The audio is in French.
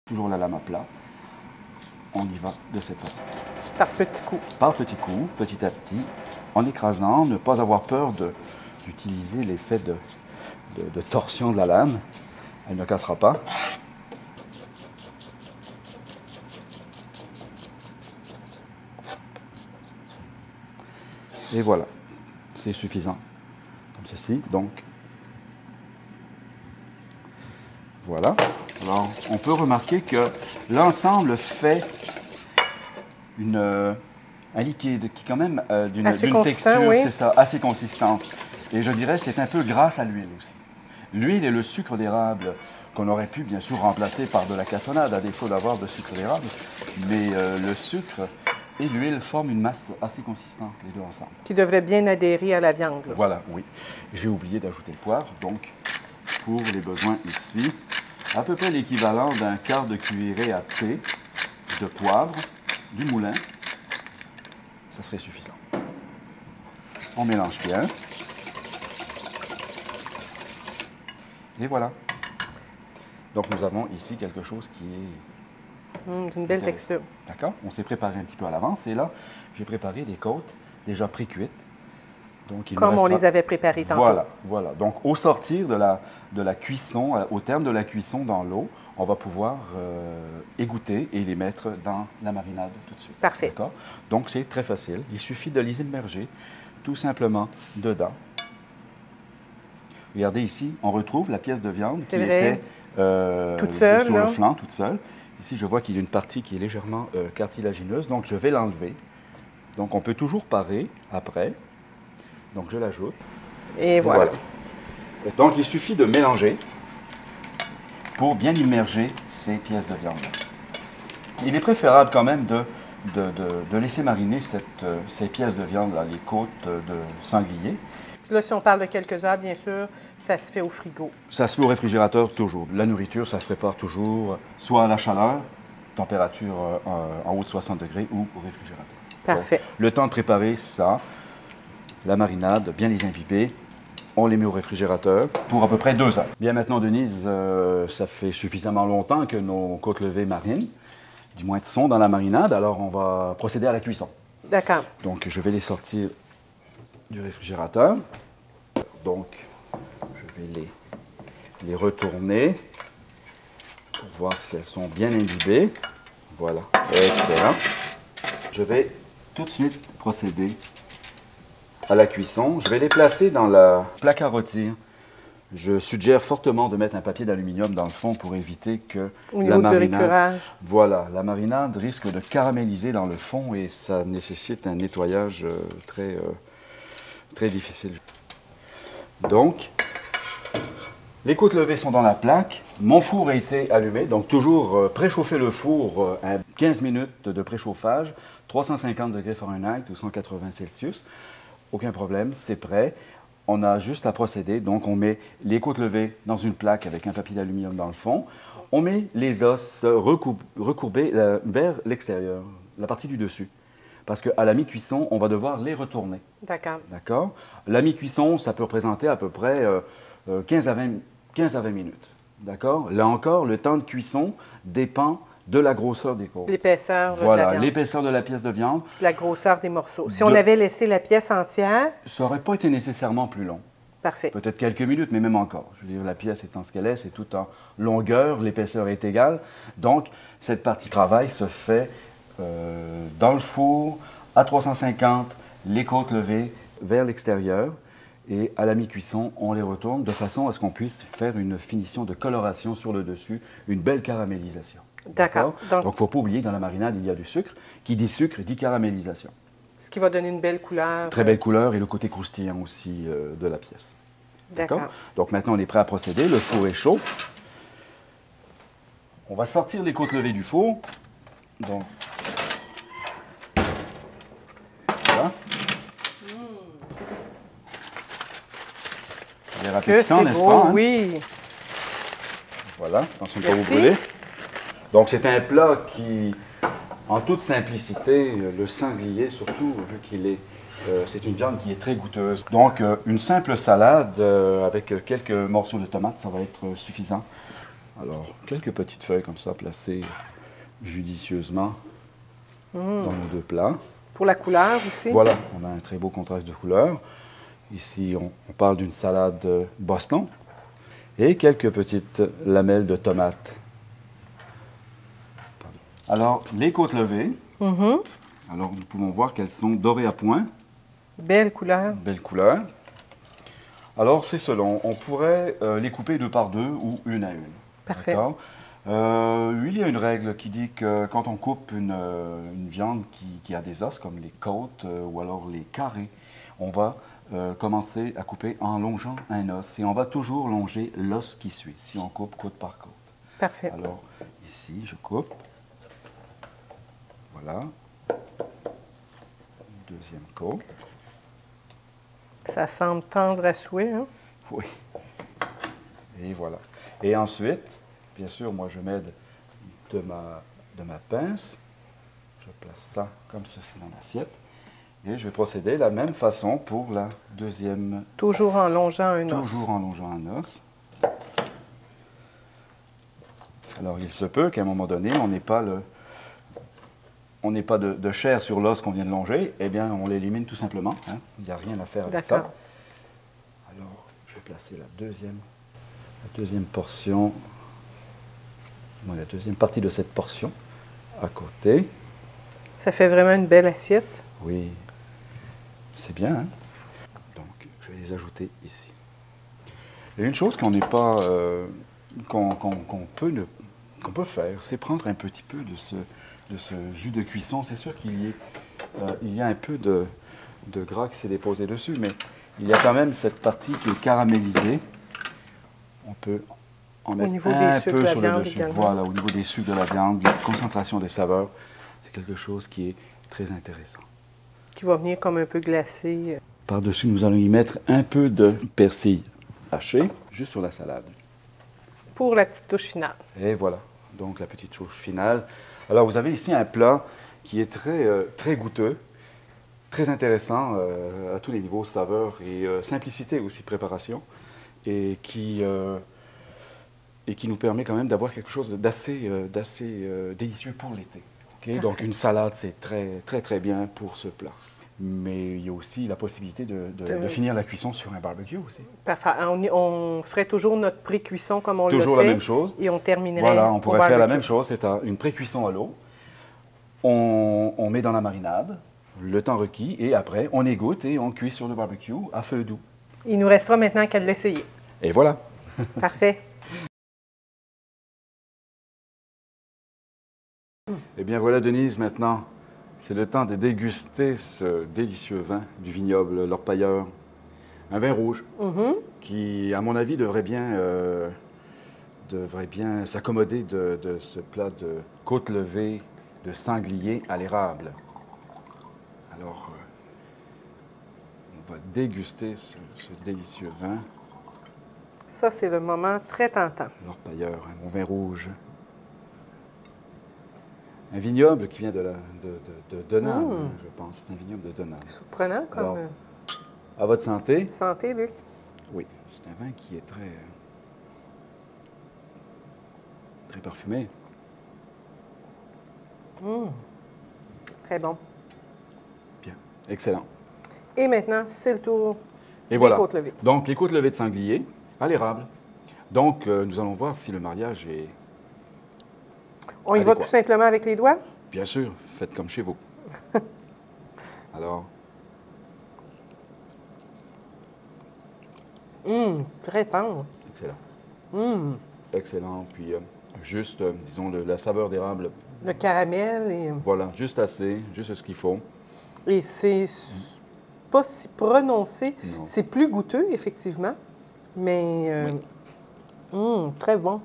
Toujours la lame à plat. On y va de cette façon. Par petits coups. Par petits coups, petit à petit, en écrasant, ne pas avoir peur d'utiliser l'effet de torsion de la lame. Elle ne cassera pas. Et voilà, c'est suffisant. Comme ceci, donc. Voilà. Alors, on peut remarquer que l'ensemble fait un liquide qui est quand même d'une texture, oui. c'est ça, assez consistante. Et je dirais c'est un peu grâce à l'huile aussi. L'huile et le sucre d'érable qu'on aurait pu bien sûr remplacer par de la cassonade à défaut d'avoir de sucre d'érable. Mais le sucre et l'huile forment une masse assez consistante, les deux ensemble. Qui devrait bien adhérer à la viande. Là. Voilà, oui. J'ai oublié d'ajouter le poivre, donc pour les besoins ici, à peu près l'équivalent d'un quart de cuillerée à thé de poivre du moulin. Ça serait suffisant. On mélange bien. Et voilà. Donc nous avons ici quelque chose qui est... Une belle texture. D'accord? On s'est préparé un petit peu à l'avance. Et là, j'ai préparé des côtes déjà pré-cuites. Donc, comme on les avait préparées tantôt. Voilà, voilà. Donc, au sortir de la cuisson, au terme de la cuisson dans l'eau, on va pouvoir égoutter et les mettre dans la marinade tout de suite. Parfait. D'accord? Donc, c'est très facile. Il suffit de les immerger tout simplement dedans. Regardez ici, on retrouve la pièce de viande qui était toute seule, sur là. le flanc, toute seule. Ici, je vois qu'il y a une partie qui est légèrement cartilagineuse, donc je vais l'enlever. Donc, on peut toujours parer après. Donc, je l'ajoute. Et voilà. Donc, il suffit de mélanger pour bien immerger ces pièces de viande. Il est préférable quand même de laisser mariner ces pièces de viande, là, les côtes de sanglier. Puis là, si on parle de quelques heures, bien sûr, ça se fait au frigo. Ça se fait au réfrigérateur toujours. La nourriture, ça se prépare toujours soit à la chaleur, température en haut de 60 degrés, ou au réfrigérateur. Parfait. Donc, le temps de préparer ça, la marinade, bien les imbiber, on les met au réfrigérateur pour à peu près 2 heures. Bien maintenant, Denise, ça fait suffisamment longtemps que nos côtes levées marinent, du moins sont dans la marinade, alors on va procéder à la cuisson. D'accord. Donc, je vais les sortir du réfrigérateur. Donc, je vais les retourner pour voir si elles sont bien imbibées. Voilà, excellent. Je vais tout de suite procéder à la cuisson. Je vais les placer dans la plaque à rôtir. Je suggère fortement de mettre un papier d'aluminium dans le fond pour éviter que la marinade... Voilà, la marinade risque de caraméliser dans le fond et ça nécessite un nettoyage très difficile. Donc, les côtes levées sont dans la plaque. Mon four a été allumé, donc toujours préchauffer le four à 15 minutes de préchauffage, 350 degrés Fahrenheit ou 180 Celsius. Aucun problème, c'est prêt. On a juste à procéder. Donc, on met les côtes levées dans une plaque avec un papier d'aluminium dans le fond. On met les os recourbés vers l'extérieur, la partie du dessus. Parce qu'à la mi-cuisson, on va devoir les retourner. D'accord. D'accord? La mi-cuisson, ça peut représenter à peu près 15 à 20 minutes. D'accord? Là encore, le temps de cuisson dépend de la grosseur des côtes. L'épaisseur de la viande. Voilà, l'épaisseur de la pièce de viande. La grosseur des morceaux. Si on avait laissé la pièce entière... Ça n'aurait pas été nécessairement plus long. Parfait. Peut-être quelques minutes, mais même encore. Je veux dire, la pièce étant ce qu'elle est, c'est tout en longueur, l'épaisseur est égale. Donc, cette partie de travail se fait dans le four, à 350, les côtes levées vers l'extérieur. Et à la mi-cuisson, on les retourne de façon à ce qu'on puisse faire une finition de coloration sur le dessus, une belle caramélisation. D'accord. Donc, il ne faut pas oublier que dans la marinade, il y a du sucre. Qui dit sucre, dit caramélisation. Ce qui va donner une belle couleur. Très belle couleur et le côté croustillant aussi de la pièce. D'accord. Donc maintenant, on est prêt à procéder. Le four est chaud. On va sortir les côtes levées du four. Donc, voilà. Il est rapetissant, n'est-ce pas? Hein? Oui. Voilà, attention de ne pas vous brûler. Donc, c'est un plat qui, en toute simplicité, le sanglier surtout, vu qu'il est... c'est une viande qui est très goûteuse. Donc, une simple salade avec quelques morceaux de tomates, ça va être suffisant. Alors, quelques petites feuilles comme ça, placées judicieusement dans nos deux plats. Pour la couleur aussi. Voilà, on a un très beau contraste de couleurs. Ici, on parle d'une salade Boston et quelques petites lamelles de tomates. Alors, les côtes levées, alors nous pouvons voir qu'elles sont dorées à point. Belle couleur. Belle couleur. Alors, c'est selon. On pourrait les couper 2 par 2 ou 1 à 1. Parfait. D'accord? Il y a une règle qui dit que quand on coupe une viande qui a des os, comme les côtes ou alors les carrés, on va commencer à couper en longeant un os. Et on va toujours longer l'os qui suit, si on coupe côte par côte. Parfait. Alors, ici, je coupe. Voilà. Deuxième côte. Ça semble tendre à souhait, hein? Oui. Et voilà. Et ensuite, bien sûr, moi, je m'aide de ma pince. Je place ça comme ceci dans l'assiette. Et je vais procéder de la même façon pour la deuxième. Toujours en longeant un os. Toujours en longeant un os. Alors, il se peut qu'à un moment donné, on n'ait pas de chair sur l'os qu'on vient de longer. Eh bien, on l'élimine tout simplement. Hein. Il n'y a rien à faire avec ça. D'accord. Alors, je vais placer la deuxième portion, la deuxième partie de cette portion à côté. Ça fait vraiment une belle assiette. Oui, c'est bien. Hein? Donc, je vais les ajouter ici. Et une chose qu'on n'est pas, qu'on peut faire, c'est prendre un petit peu de ce jus de cuisson. C'est sûr qu'il y a un peu de gras qui s'est déposé dessus, mais il y a quand même cette partie qui est caramélisée. On peut en mettre un peu sur le dessus. Voilà, au niveau des sucres de la viande, la concentration des saveurs, c'est quelque chose qui est très intéressant. Qui va venir comme un peu glacé. Par-dessus, nous allons y mettre un peu de persil haché, juste sur la salade. Pour la petite touche finale. Et voilà, donc la petite touche finale. Alors, vous avez ici un plat qui est très goûteux, très intéressant à tous les niveaux, saveur et simplicité aussi de préparation, et qui nous permet quand même d'avoir quelque chose d'assez délicieux pour l'été. Okay? Donc, une salade, c'est très bien pour ce plat. Mais il y a aussi la possibilité de finir la cuisson sur un barbecue aussi. Parfait. On ferait toujours notre pré-cuisson comme on le fait. Toujours la même chose. Et on terminerait. Voilà, on pourrait faire la même chose, c'est une pré-cuisson à l'eau. On met dans la marinade le temps requis et après, on égoutte et on cuit sur le barbecue à feu doux. Il nous restera maintenant qu'à l'essayer. Et voilà. Parfait. Eh bien voilà, Denise, maintenant, c'est le temps de déguster ce délicieux vin du vignoble L'Orpailleur. Un vin rouge qui, à mon avis, devrait bien s'accommoder de ce plat de côte levée de sanglier à l'érable. Alors, on va déguster ce délicieux vin. Ça, c'est le moment très tentant. L'Orpailleur, un bon vin rouge. Un vignoble qui vient de Denham, je pense. C'est un vignoble de Denham. Surprenant comme... Alors, à votre santé. Santé, Luc. Oui, c'est un vin qui est très parfumé. Très bon. Bien, excellent. Et maintenant, c'est le tour des côtes levées. Donc, les côtes levées de sanglier à l'érable. Donc, nous allons voir si le mariage est On y va tout simplement avec les doigts? Bien sûr, faites comme chez vous. Alors. Très tendre. Excellent. Excellent. Puis, juste, disons, la saveur d'érable. Le caramel et... Voilà, juste assez, juste ce qu'il faut. Et c'est pas si prononcé. Non. C'est plus goûteux, effectivement. Mais très bon.